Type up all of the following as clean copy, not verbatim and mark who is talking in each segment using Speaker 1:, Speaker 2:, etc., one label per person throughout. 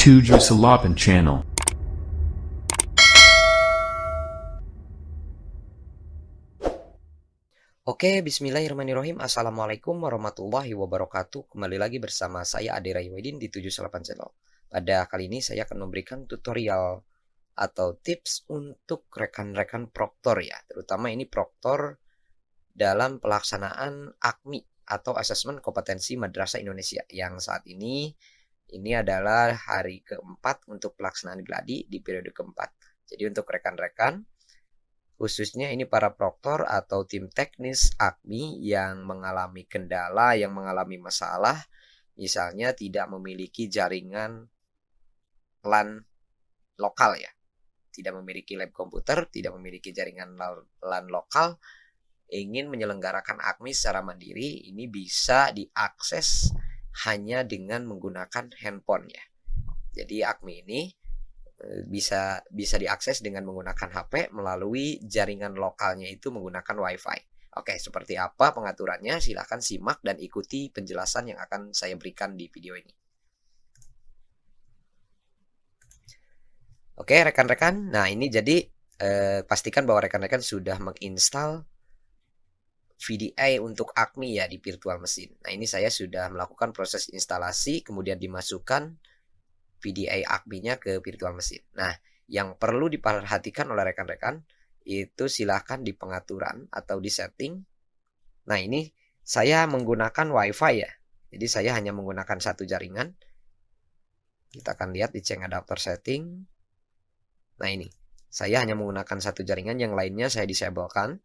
Speaker 1: Tujuh Channel.
Speaker 2: Oke, bismillahirrahmanirrahim. Assalamualaikum warahmatullahi wabarakatuh. Kembali lagi bersama saya Ade Raywadin di 78 Channel. Pada kali ini saya akan memberikan tutorial atau tips untuk rekan-rekan proktor ya. Terutama ini proktor dalam pelaksanaan AKMI atau Asesmen Kompetensi Madrasah Indonesia. Yang saat ini adalah hari keempat untuk pelaksanaan gladi di periode keempat. Jadi untuk rekan-rekan khususnya ini para proktor atau tim teknis AKMI yang mengalami kendala, yang mengalami masalah, misalnya tidak memiliki jaringan LAN lokal ya, tidak memiliki lab komputer, tidak memiliki jaringan LAN lokal, ingin menyelenggarakan AKMI secara mandiri, ini bisa diakses hanya dengan menggunakan handphone ya. Jadi AKMI ini bisa diakses dengan menggunakan HP melalui jaringan lokalnya itu menggunakan WiFi. Oke, seperti apa pengaturannya? Silahkan simak dan ikuti penjelasan yang akan saya berikan di video ini. Oke, rekan-rekan. Nah, ini jadi pastikan bahwa rekan-rekan sudah menginstal VDI untuk AKMI ya di virtual mesin. Nah, ini saya sudah melakukan proses instalasi, kemudian dimasukkan VDI AKMI-nya ke virtual mesin. Nah, yang perlu diperhatikan oleh rekan-rekan itu silahkan di pengaturan atau di setting. Nah, ini saya menggunakan WiFi ya. Jadi saya hanya menggunakan satu jaringan. Kita akan lihat di change adapter setting. Nah, ini saya hanya menggunakan satu jaringan, yang lainnya saya disablekan.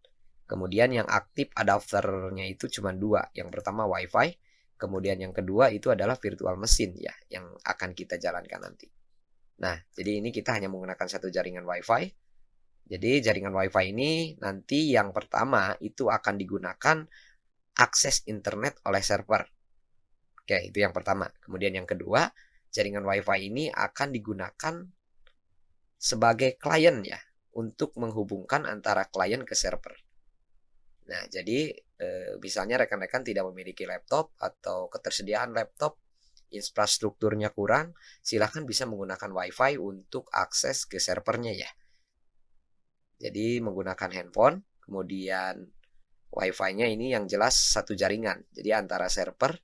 Speaker 2: Kemudian yang aktif adapternya itu cuma dua. Yang pertama WiFi. Kemudian yang kedua itu adalah virtual mesin ya, yang akan kita jalankan nanti. Nah, jadi ini kita hanya menggunakan satu jaringan WiFi. Jadi jaringan WiFi ini nanti yang pertama itu akan digunakan akses internet oleh server. Oke, itu yang pertama. Kemudian yang kedua, jaringan WiFi ini akan digunakan sebagai klien ya, untuk menghubungkan antara klien ke server. Nah, jadi misalnya rekan-rekan tidak memiliki laptop atau ketersediaan laptop, infrastrukturnya kurang, silahkan bisa menggunakan WiFi untuk akses ke servernya ya. Jadi menggunakan handphone, kemudian WiFi-nya ini yang jelas satu jaringan. Jadi antara server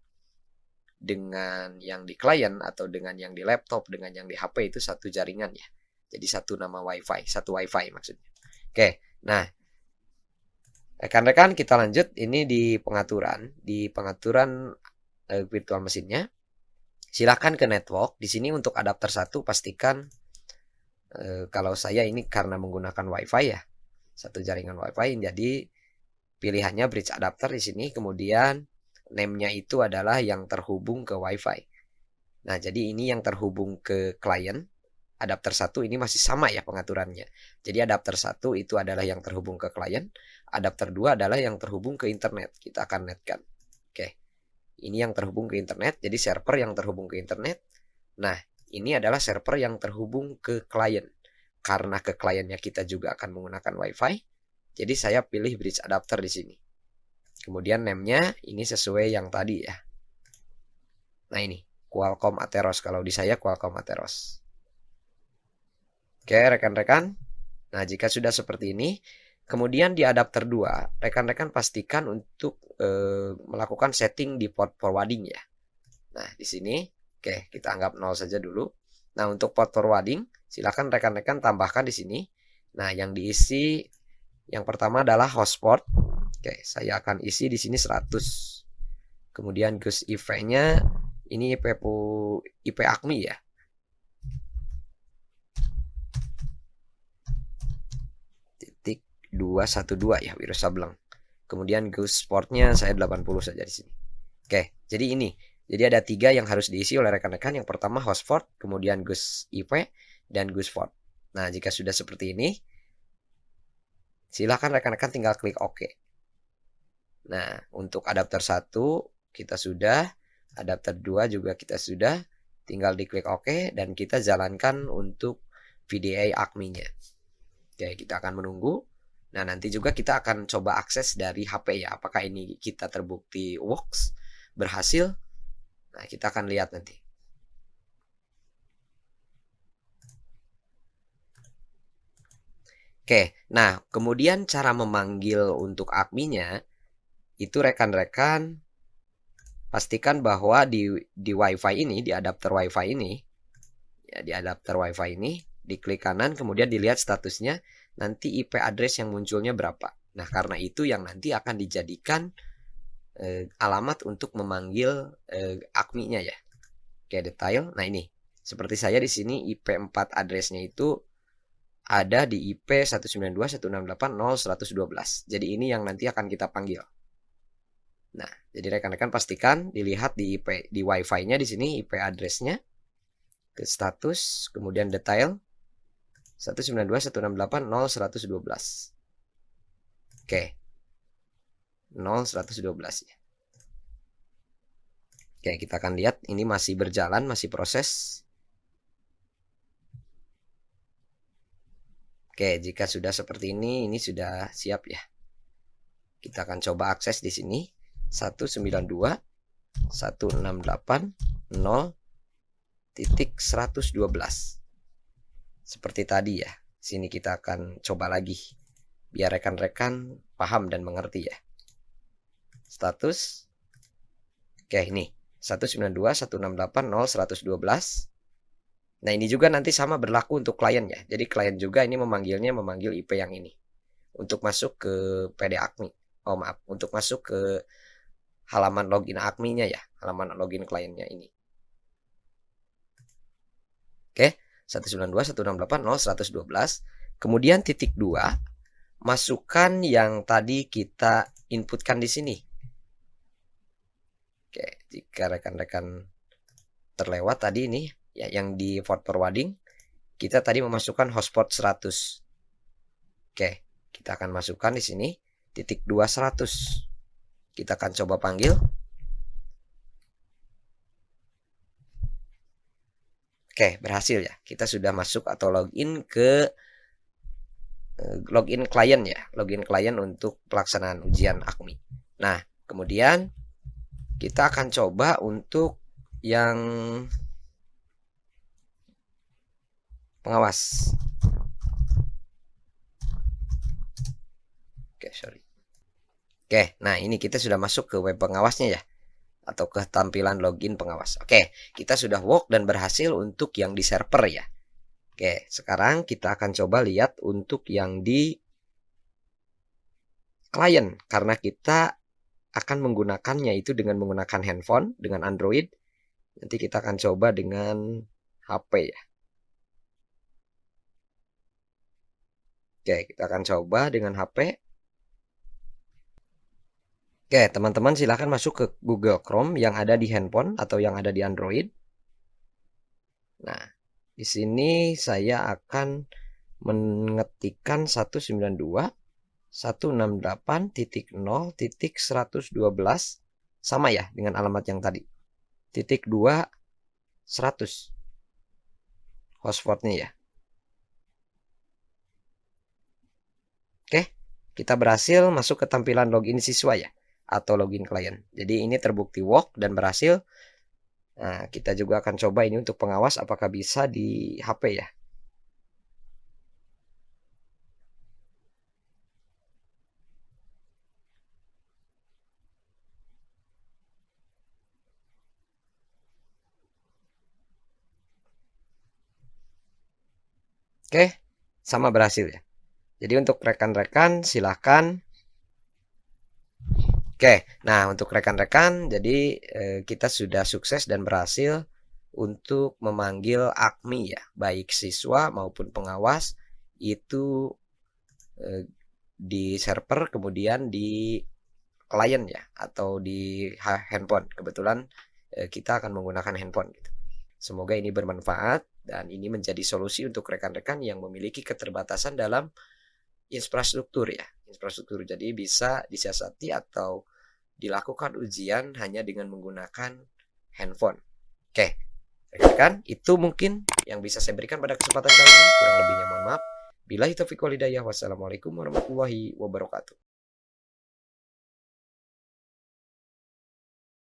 Speaker 2: dengan yang di klien atau dengan yang di laptop, dengan yang di HP itu satu jaringan ya. Jadi satu nama WiFi, satu WiFi maksudnya. Oke, nah rekan-rekan kita lanjut ini di pengaturan virtual mesinnya. Silahkan ke network. Di sini untuk adapter 1 pastikan kalau saya ini karena menggunakan WiFi ya, satu jaringan WiFi, jadi pilihannya bridge adapter di sini. Kemudian name-nya itu adalah yang terhubung ke WiFi. Nah, jadi ini yang terhubung ke klien. Adapter 1 ini masih sama ya pengaturannya. Jadi adapter 1 itu adalah yang terhubung ke klien. Adapter 2 adalah yang terhubung ke internet. Kita akan netkan. Oke. Ini yang terhubung ke internet. Jadi server yang terhubung ke internet. Nah, ini adalah server yang terhubung ke klien. Karena ke kliennya kita juga akan menggunakan WiFi. Jadi saya pilih bridge adapter di sini. Kemudian name-nya ini sesuai yang tadi ya. Nah, ini Qualcomm Atheros. Kalau di saya Qualcomm Atheros. Oke, rekan-rekan. Nah, jika sudah seperti ini, kemudian di adapter 2, rekan-rekan pastikan untuk melakukan setting di port forwarding ya. Nah, di sini, oke, kita anggap 0 saja dulu. Nah, untuk port forwarding, silakan rekan-rekan tambahkan di sini. Nah, yang diisi yang pertama adalah host port. Oke, saya akan isi di sini 100. Kemudian Gus IP-nya ini IP AKMI ya. 212 ya, Wiro Sableng. Kemudian Gus Sportnya saya 80 saja di sini. Oke, jadi ini. Jadi ada 3 yang harus diisi oleh rekan-rekan. Yang pertama host port, kemudian Gus IP, dan Gus port. Nah, jika sudah seperti ini, silakan rekan-rekan tinggal klik OK. Nah, untuk adapter 1 kita sudah, adapter 2 juga kita sudah, tinggal diklik OK dan kita jalankan untuk VDI AKMI-nya. Oke, kita akan menunggu. Nah, nanti juga kita akan coba akses dari HP ya. Apakah ini kita terbukti works, berhasil? Nah, kita akan lihat nanti. Oke, nah kemudian cara memanggil untuk adminnya itu rekan-rekan pastikan bahwa di WiFi ini, di adapter WiFi ini, ya di adapter WiFi ini, diklik kanan kemudian dilihat statusnya, nanti IP address yang munculnya berapa. Nah, karena itu yang nanti akan dijadikan alamat untuk memanggil adminnya ya. Oke, detail. Nah, ini seperti saya di sini IP4 addressnya itu ada di IP 192.168.0.112. Jadi ini yang nanti akan kita panggil. Nah, jadi rekan-rekan pastikan dilihat di IP di WiFi-nya di sini IP address-nya, ke status, kemudian detail 192.168.0.112. Oke. 0.112 ya. Oke, kita akan lihat ini masih berjalan, masih proses. Oke, jika sudah seperti ini sudah siap ya. Kita akan coba akses di sini 192.168.0.112. Seperti tadi ya. Sini kita akan coba lagi biar rekan-rekan paham dan mengerti ya. Status. Oke, ini 192.168.0.112. Nah, ini juga nanti sama berlaku untuk klien ya. Jadi klien juga ini memanggil IP yang ini untuk masuk ke PD Akmi. Oh maaf, untuk masuk ke halaman login Akminya ya, halaman login kliennya ini. Oke, 192.168.0.112. Kemudian titik 2, masukkan yang tadi kita inputkan di sini. Oke, jika rekan-rekan terlewat tadi ini ya, yang di forwarding kita tadi memasukkan hotspot 100. Oke, kita akan masukkan di sini titik 200. Kita akan coba panggil. Oke, berhasil ya. Kita sudah masuk atau login ke login klien ya, login klien untuk pelaksanaan ujian Akmi. Nah, kemudian kita akan coba untuk yang pengawas. Oke, nah ini kita sudah masuk ke web pengawasnya ya, atau ke tampilan login pengawas. Oke, kita sudah work dan berhasil untuk yang di server ya. Oke, sekarang kita akan coba lihat untuk yang di klien, karena kita akan menggunakannya itu dengan menggunakan handphone, dengan Android. Nanti kita akan coba dengan HP ya. Oke, kita akan coba dengan HP. Oke, teman-teman silahkan masuk ke Google Chrome yang ada di handphone atau yang ada di Android. Nah, di sini saya akan mengetikkan 192.168.0.112 sama ya dengan alamat yang tadi. Titik 2 100 hotspotnya ya. Oke, kita berhasil masuk ke tampilan login siswa ya, atau login klien. Jadi ini terbukti work dan berhasil. Nah, kita juga akan coba ini untuk pengawas apakah bisa di HP ya. Oke, sama berhasil ya. Jadi untuk rekan-rekan silahkan. Oke, nah untuk rekan-rekan, jadi kita sudah sukses dan berhasil untuk memanggil Akmi ya, baik siswa maupun pengawas itu di server kemudian di klien ya, atau di handphone. Kebetulan kita akan menggunakan handphone gitu. Semoga ini bermanfaat dan ini menjadi solusi untuk rekan-rekan yang memiliki keterbatasan dalam infrastruktur ya. Infrastruktur jadi bisa disiasati atau dilakukan ujian hanya dengan menggunakan handphone. Oke, rekan-rekan, itu mungkin yang bisa saya berikan pada kesempatan kali ini. Kurang lebihnya mohon maaf. Billahi taufiq wal hidayah. Wassalamualaikum warahmatullahi wabarakatuh.